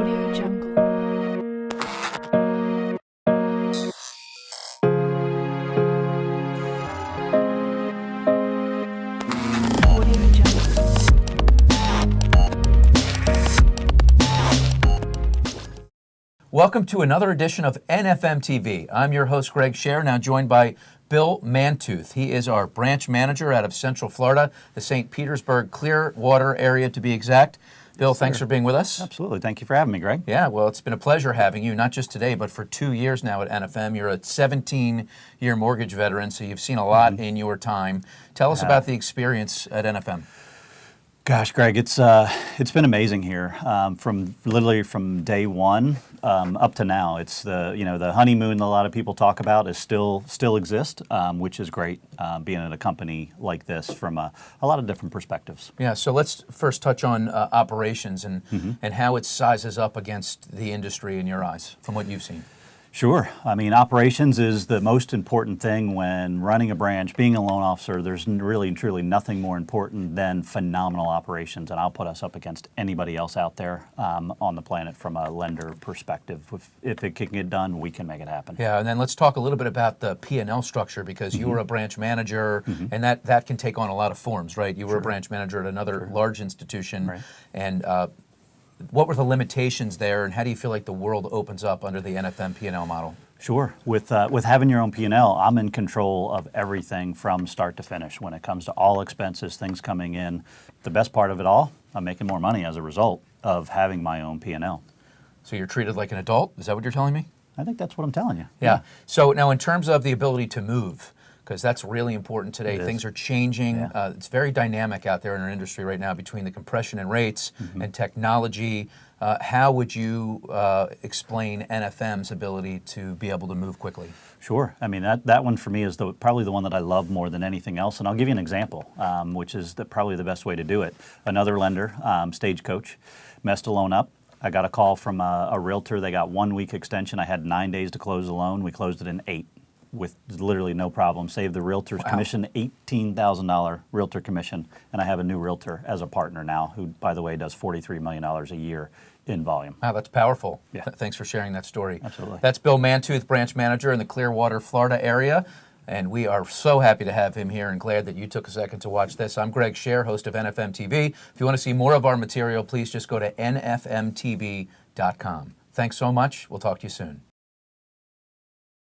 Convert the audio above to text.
Audio Jungle. Audio Jungle. Welcome to another edition of NFM TV. I'm your host, Greg Scher, now joined by Bill Mantooth. He is our branch manager out of Central Florida, the St. Petersburg Clearwater area to be exact. Bill, thanks for being with us. Absolutely. Thank you for having me, Greg. Yeah, well, it's been a pleasure having you, not just today, but for 2 years now at NFM. You're a 17-year mortgage veteran, so you've seen a lot in your time. Tell us about the experience at NFM. Gosh, Greg, it's been amazing here. From literally from day one up to now. It's the honeymoon that a lot of people talk about is still exists, which is great. Being at a company like this from a lot of different perspectives. Yeah, so let's first touch on operations and how it sizes up against the industry in your eyes, from what you've seen. Sure. I mean, operations is the most important thing when running a branch. Being a loan officer, there's really and truly nothing more important than phenomenal operations, and I'll put us up against anybody else out there on the planet from a lender perspective. If it can get done, we can make it happen. Yeah, and then let's talk a little bit about the P&L structure, because you were a branch manager, and that can take on a lot of forms, right? You were a branch manager at another large institution, and what were the limitations there, and how do you feel like the world opens up under the NFM P&L model? Sure. With having your own P&L, I'm in control of everything from start to finish when it comes to all expenses, things coming in. The best part of it all, I'm making more money as a result of having my own P&L. So you're treated like an adult? Is that what you're telling me? I think that's what I'm telling you. Yeah. So now in terms of the ability to move, because that's really important today. Things are changing. Yeah. It's very dynamic out there in our industry right now between the compression in rates and technology. How would you explain NFM's ability to be able to move quickly? Sure. I mean, that one for me is probably the one that I love more than anything else. And I'll give you an example, which is probably the best way to do it. Another lender, Stagecoach, messed a loan up. I got a call from a realtor. They got 1 week extension. I had 9 days to close the loan. We closed it in 8. With literally no problem. Saved the realtor's commission, $18,000 realtor commission, and I have a new realtor as a partner now, who, by the way, does $43 million a year in volume. Wow, that's powerful. Yeah. Thanks for sharing that story. Absolutely. That's Bill Mantooth, branch manager in the Clearwater, Florida area, and we are so happy to have him here and glad that you took a second to watch this. I'm Greg Scher, host of NFM TV. If you want to see more of our material, please just go to nfmtv.com. Thanks so much. We'll talk to you soon.